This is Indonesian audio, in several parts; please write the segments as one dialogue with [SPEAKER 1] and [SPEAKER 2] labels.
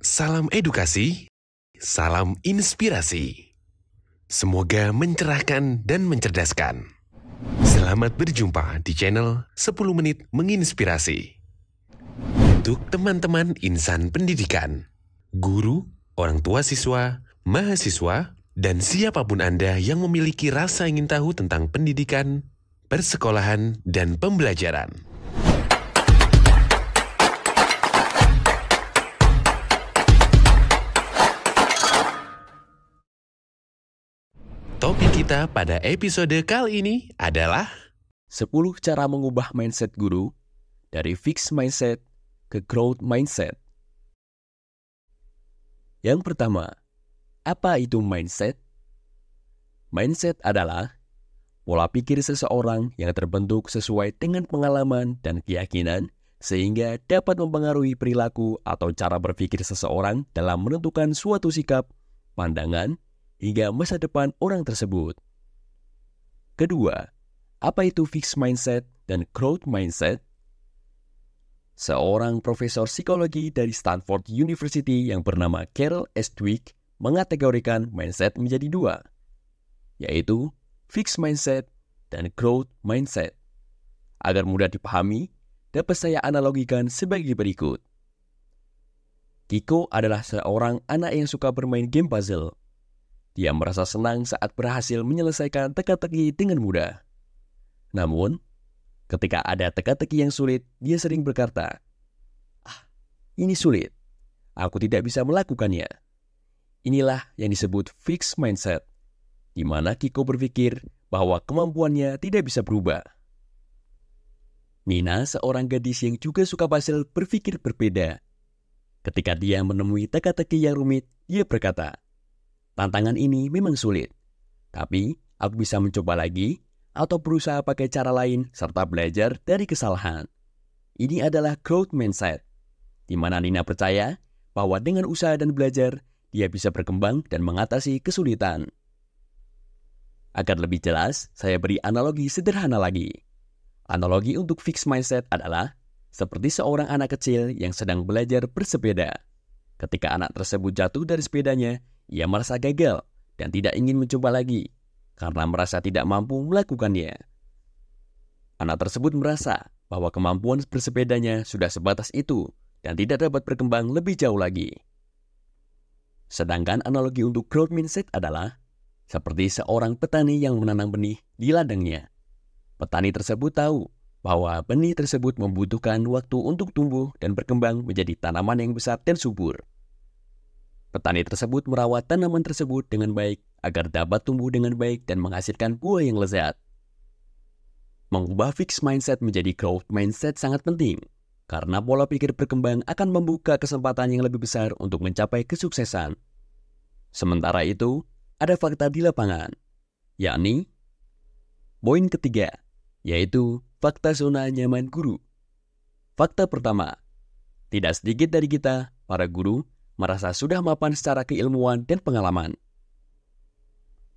[SPEAKER 1] Salam edukasi, salam inspirasi. Semoga mencerahkan dan mencerdaskan. Selamat berjumpa di channel 10 Menit Menginspirasi. Untuk teman-teman insan pendidikan, guru, orang tua siswa, mahasiswa, dan siapapun Anda yang memiliki rasa ingin tahu tentang pendidikan, persekolahan, dan pembelajaran. Topik kita pada episode kali ini adalah
[SPEAKER 2] 10 cara mengubah mindset guru dari fixed mindset ke growth mindset. Yang pertama, apa itu mindset? Mindset adalah pola pikir seseorang yang terbentuk sesuai dengan pengalaman dan keyakinan sehingga dapat mempengaruhi perilaku atau cara berpikir seseorang dalam menentukan suatu sikap, pandangan, hingga masa depan orang tersebut. Kedua, apa itu fixed mindset dan growth mindset? Seorang profesor psikologi dari Stanford University yang bernama Carol S. Dweck mengategorikan mindset menjadi dua, yaitu fixed mindset dan growth mindset. Agar mudah dipahami, dapat saya analogikan sebagai berikut. Kiko adalah seorang anak yang suka bermain game puzzle. Dia merasa senang saat berhasil menyelesaikan teka-teki dengan mudah. Namun, ketika ada teka-teki yang sulit, dia sering berkata, ini sulit. Aku tidak bisa melakukannya." Inilah yang disebut fixed mindset, di mana Kiko berpikir bahwa kemampuannya tidak bisa berubah. Nina, seorang gadis yang juga suka puzzle, berpikir berbeda. Ketika dia menemui teka-teki yang rumit, dia berkata, "Tantangan ini memang sulit, tapi aku bisa mencoba lagi atau berusaha pakai cara lain serta belajar dari kesalahan." Ini adalah growth mindset, di mana Nina percaya bahwa dengan usaha dan belajar, dia bisa berkembang dan mengatasi kesulitan. Agar lebih jelas, saya beri analogi sederhana lagi. Analogi untuk fixed mindset adalah seperti seorang anak kecil yang sedang belajar bersepeda. Ketika anak tersebut jatuh dari sepedanya, ia merasa gagal dan tidak ingin mencoba lagi karena merasa tidak mampu melakukannya. Anak tersebut merasa bahwa kemampuan bersepedanya sudah sebatas itu dan tidak dapat berkembang lebih jauh lagi. Sedangkan analogi untuk growth mindset adalah seperti seorang petani yang menanam benih di ladangnya. Petani tersebut tahu bahwa benih tersebut membutuhkan waktu untuk tumbuh dan berkembang menjadi tanaman yang besar dan subur. Petani tersebut merawat tanaman tersebut dengan baik agar dapat tumbuh dengan baik dan menghasilkan buah yang lezat. Mengubah fixed mindset menjadi growth mindset sangat penting, karena pola pikir berkembang akan membuka kesempatan yang lebih besar untuk mencapai kesuksesan. Sementara itu, ada fakta di lapangan, yakni poin ketiga, yaitu fakta zona nyaman guru. Fakta pertama, tidak sedikit dari kita, para guru, merasa sudah mapan secara keilmuan dan pengalaman.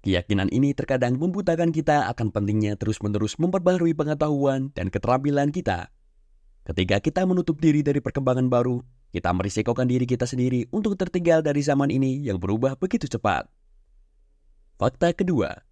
[SPEAKER 2] Keyakinan ini terkadang membutakan kita akan pentingnya terus-menerus memperbaharui pengetahuan dan keterampilan kita. Ketika kita menutup diri dari perkembangan baru, kita merisikokan diri kita sendiri untuk tertinggal dari zaman ini yang berubah begitu cepat. Fakta kedua,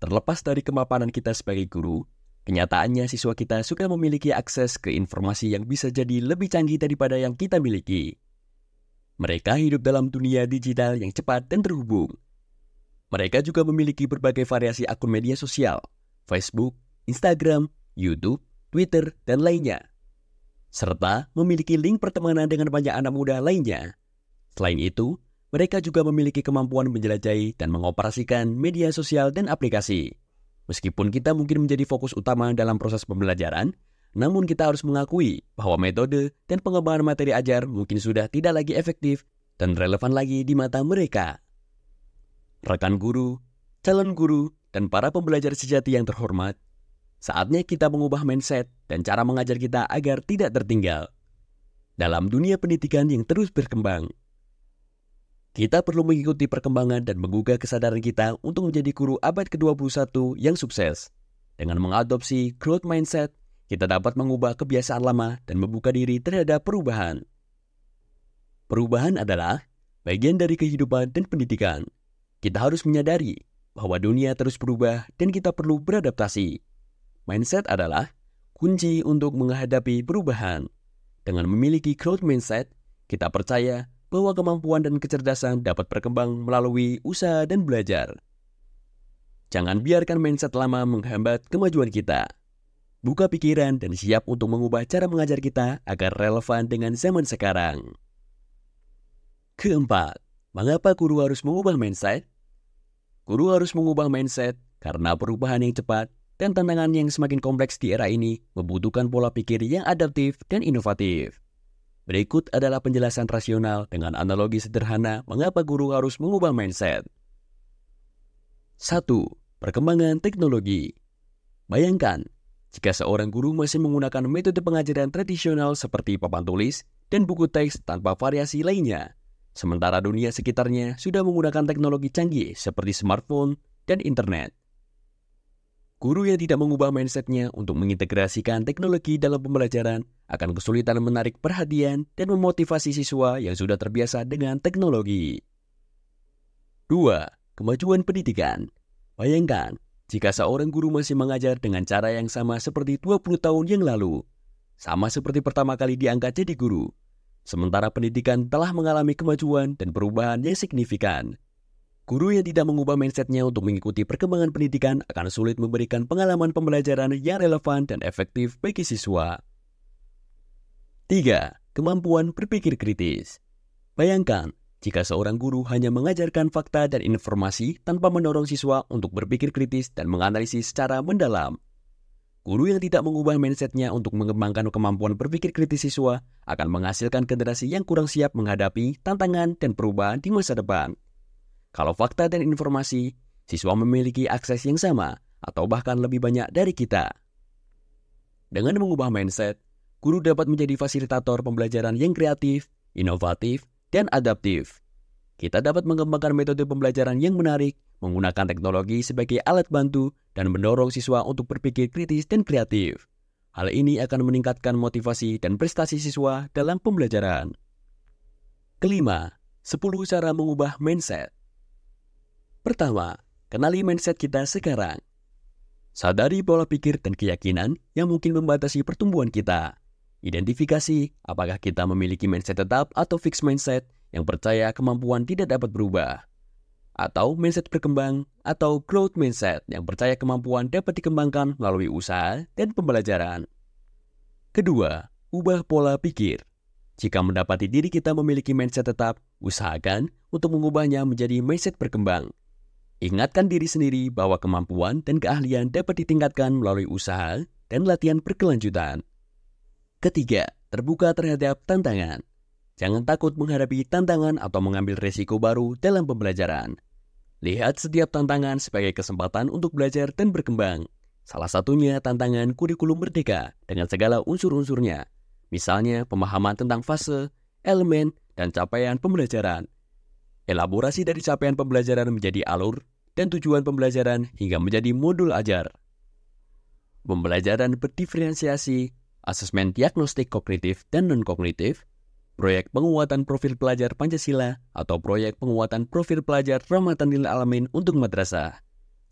[SPEAKER 2] terlepas dari kemapanan kita sebagai guru, kenyataannya siswa kita suka memiliki akses ke informasi yang bisa jadi lebih canggih daripada yang kita miliki. Mereka hidup dalam dunia digital yang cepat dan terhubung. Mereka juga memiliki berbagai variasi akun media sosial, Facebook, Instagram, YouTube, Twitter, dan lainnya. Serta memiliki link pertemanan dengan banyak anak muda lainnya. Selain itu, mereka juga memiliki kemampuan menjelajahi dan mengoperasikan media sosial dan aplikasi. Meskipun kita mungkin menjadi fokus utama dalam proses pembelajaran, namun kita harus mengakui bahwa metode dan pengembangan materi ajar mungkin sudah tidak lagi efektif dan relevan lagi di mata mereka. Rekan guru, calon guru, dan para pembelajar sejati yang terhormat, saatnya kita mengubah mindset dan cara mengajar kita agar tidak tertinggal dalam dunia pendidikan yang terus berkembang. Kita perlu mengikuti perkembangan dan menggugah kesadaran kita untuk menjadi guru abad ke-21 yang sukses. Dengan mengadopsi growth mindset, kita dapat mengubah kebiasaan lama dan membuka diri terhadap perubahan. Perubahan adalah bagian dari kehidupan dan pendidikan. Kita harus menyadari bahwa dunia terus berubah dan kita perlu beradaptasi. Mindset adalah kunci untuk menghadapi perubahan. Dengan memiliki growth mindset, kita percaya bahwa kemampuan dan kecerdasan dapat berkembang melalui usaha dan belajar. Jangan biarkan mindset lama menghambat kemajuan kita. Buka pikiran dan siap untuk mengubah cara mengajar kita agar relevan dengan zaman sekarang. Keempat, mengapa guru harus mengubah mindset? Guru harus mengubah mindset karena perubahan yang cepat dan tantangan yang semakin kompleks di era ini membutuhkan pola pikir yang adaptif dan inovatif. Berikut adalah penjelasan rasional dengan analogi sederhana mengapa guru harus mengubah mindset. 1. Perkembangan teknologi. Bayangkan, jika seorang guru masih menggunakan metode pengajaran tradisional seperti papan tulis dan buku teks tanpa variasi lainnya, sementara dunia sekitarnya sudah menggunakan teknologi canggih seperti smartphone dan internet. Guru yang tidak mengubah mindsetnya untuk mengintegrasikan teknologi dalam pembelajaran akan kesulitan menarik perhatian dan memotivasi siswa yang sudah terbiasa dengan teknologi. 2. Kemajuan pendidikan. Bayangkan, jika seorang guru masih mengajar dengan cara yang sama seperti 20 tahun yang lalu, sama seperti pertama kali diangkat jadi guru, sementara pendidikan telah mengalami kemajuan dan perubahan yang signifikan. Guru yang tidak mengubah mindsetnya untuk mengikuti perkembangan pendidikan akan sulit memberikan pengalaman pembelajaran yang relevan dan efektif bagi siswa. 3. Kemampuan berpikir kritis. Bayangkan, jika seorang guru hanya mengajarkan fakta dan informasi tanpa mendorong siswa untuk berpikir kritis dan menganalisis secara mendalam. Guru yang tidak mengubah mindsetnya untuk mengembangkan kemampuan berpikir kritis siswa akan menghasilkan generasi yang kurang siap menghadapi tantangan dan perubahan di masa depan. Kalau fakta dan informasi, siswa memiliki akses yang sama atau bahkan lebih banyak dari kita. Dengan mengubah mindset, guru dapat menjadi fasilitator pembelajaran yang kreatif, inovatif, dan adaptif. Kita dapat mengembangkan metode pembelajaran yang menarik, menggunakan teknologi sebagai alat bantu, dan mendorong siswa untuk berpikir kritis dan kreatif. Hal ini akan meningkatkan motivasi dan prestasi siswa dalam pembelajaran. Kelima, 10 cara mengubah mindset. Pertama, kenali mindset kita sekarang. Sadari pola pikir dan keyakinan yang mungkin membatasi pertumbuhan kita. Identifikasi apakah kita memiliki mindset tetap atau fixed mindset yang percaya kemampuan tidak dapat berubah. Atau mindset berkembang atau growth mindset yang percaya kemampuan dapat dikembangkan melalui usaha dan pembelajaran. Kedua, ubah pola pikir. Jika mendapati diri kita memiliki mindset tetap, usahakan untuk mengubahnya menjadi mindset berkembang. Ingatkan diri sendiri bahwa kemampuan dan keahlian dapat ditingkatkan melalui usaha dan latihan berkelanjutan. Ketiga, terbuka terhadap tantangan. Jangan takut menghadapi tantangan atau mengambil risiko baru dalam pembelajaran. Lihat setiap tantangan sebagai kesempatan untuk belajar dan berkembang. Salah satunya tantangan kurikulum merdeka dengan segala unsur-unsurnya. Misalnya pemahaman tentang fase, elemen, dan capaian pembelajaran. Elaborasi dari capaian pembelajaran menjadi alur dan tujuan pembelajaran hingga menjadi modul ajar. Pembelajaran berdiferensiasi, asesmen diagnostik kognitif dan non-kognitif, proyek penguatan profil pelajar Pancasila atau proyek penguatan profil pelajar Rahmatan lil Alamin untuk madrasah.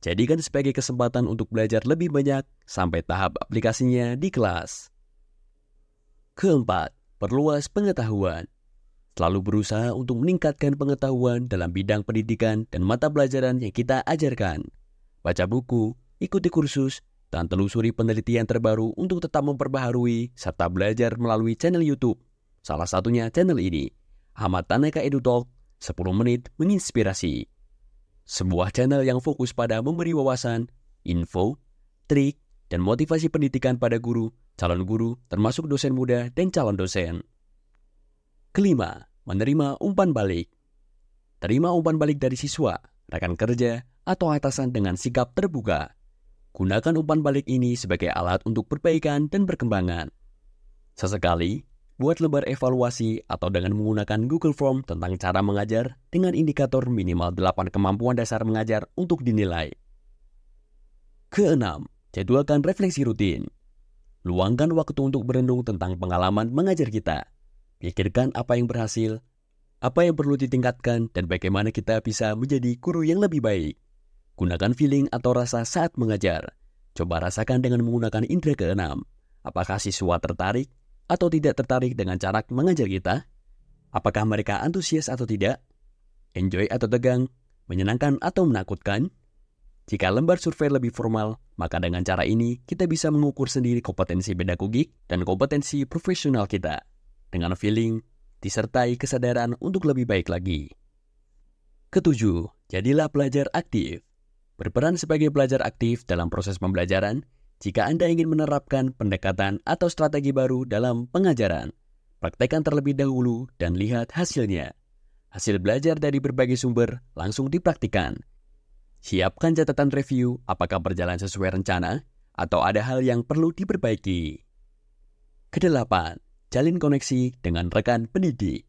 [SPEAKER 2] Jadikan sebagai kesempatan untuk belajar lebih banyak sampai tahap aplikasinya di kelas. Keempat, perluas pengetahuan. Selalu berusaha untuk meningkatkan pengetahuan dalam bidang pendidikan dan mata pelajaran yang kita ajarkan. Baca buku, ikuti kursus, dan telusuri penelitian terbaru untuk tetap memperbaharui serta belajar melalui channel YouTube. Salah satunya channel ini, Ahmad Tanaka EduTalk, 10 menit menginspirasi. Sebuah channel yang fokus pada memberi wawasan, info, trik, dan motivasi pendidikan pada guru, calon guru, termasuk dosen muda dan calon dosen. Kelima, menerima umpan balik. Terima umpan balik dari siswa, rekan kerja, atau atasan dengan sikap terbuka. Gunakan umpan balik ini sebagai alat untuk perbaikan dan perkembangan. Sesekali, buat lembar evaluasi atau dengan menggunakan Google Form tentang cara mengajar dengan indikator minimal 8 kemampuan dasar mengajar untuk dinilai. Keenam, jadwalkan refleksi rutin. Luangkan waktu untuk berenung tentang pengalaman mengajar kita. Pikirkan apa yang berhasil, Apa yang perlu ditingkatkan dan bagaimana kita bisa menjadi guru yang lebih baik. Gunakan feeling atau rasa saat mengajar. Coba rasakan dengan menggunakan indera keenam. Apakah siswa tertarik atau tidak tertarik dengan cara mengajar kita? Apakah mereka antusias atau tidak? Enjoy atau tegang? Menyenangkan atau menakutkan? Jika lembar survei lebih formal, maka dengan cara ini kita bisa mengukur sendiri kompetensi pedagogik dan kompetensi profesional kita. Dengan feeling, disertai kesadaran untuk lebih baik lagi. Ketujuh, jadilah pelajar aktif. Berperan sebagai pelajar aktif dalam proses pembelajaran jika Anda ingin menerapkan pendekatan atau strategi baru dalam pengajaran. Praktekkan terlebih dahulu dan lihat hasilnya. Hasil belajar dari berbagai sumber langsung dipraktikkan. Siapkan catatan review apakah berjalan sesuai rencana atau ada hal yang perlu diperbaiki. Kedelapan, jalin koneksi dengan rekan pendidik.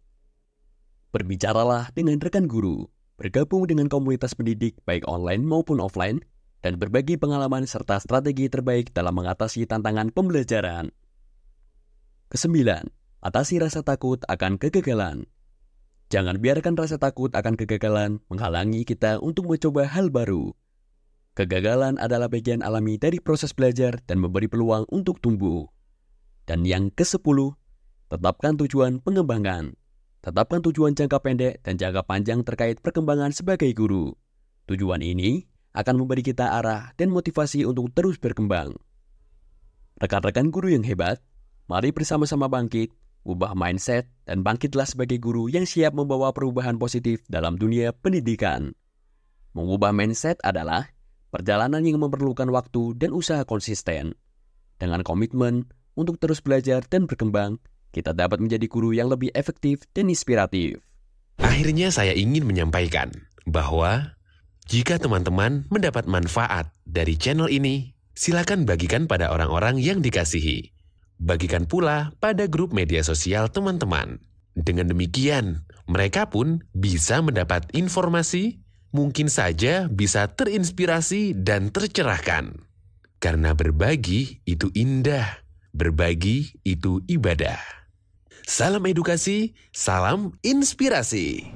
[SPEAKER 2] Berbicaralah dengan rekan guru, bergabung dengan komunitas pendidik baik online maupun offline, dan berbagi pengalaman serta strategi terbaik dalam mengatasi tantangan pembelajaran. Kesembilan, atasi rasa takut akan kegagalan. Jangan biarkan rasa takut akan kegagalan menghalangi kita untuk mencoba hal baru. Kegagalan adalah bagian alami dari proses belajar dan memberi peluang untuk tumbuh. Dan yang ke-10, tetapkan tujuan pengembangan. Tetapkan tujuan jangka pendek dan jangka panjang terkait perkembangan sebagai guru. Tujuan ini akan memberi kita arah dan motivasi untuk terus berkembang. Rekan-rekan guru yang hebat, mari bersama-sama bangkit, ubah mindset, dan bangkitlah sebagai guru yang siap membawa perubahan positif dalam dunia pendidikan. Mengubah mindset adalah perjalanan yang memerlukan waktu dan usaha konsisten. Dengan komitmen untuk terus belajar dan berkembang, kita dapat menjadi guru yang lebih efektif dan inspiratif.
[SPEAKER 1] Akhirnya saya ingin menyampaikan bahwa jika teman-teman mendapat manfaat dari channel ini, silakan bagikan pada orang-orang yang dikasihi. Bagikan pula pada grup media sosial teman-teman. Dengan demikian, mereka pun bisa mendapat informasi, mungkin saja bisa terinspirasi dan tercerahkan. Karena berbagi itu indah, berbagi itu ibadah. Salam edukasi, salam inspirasi.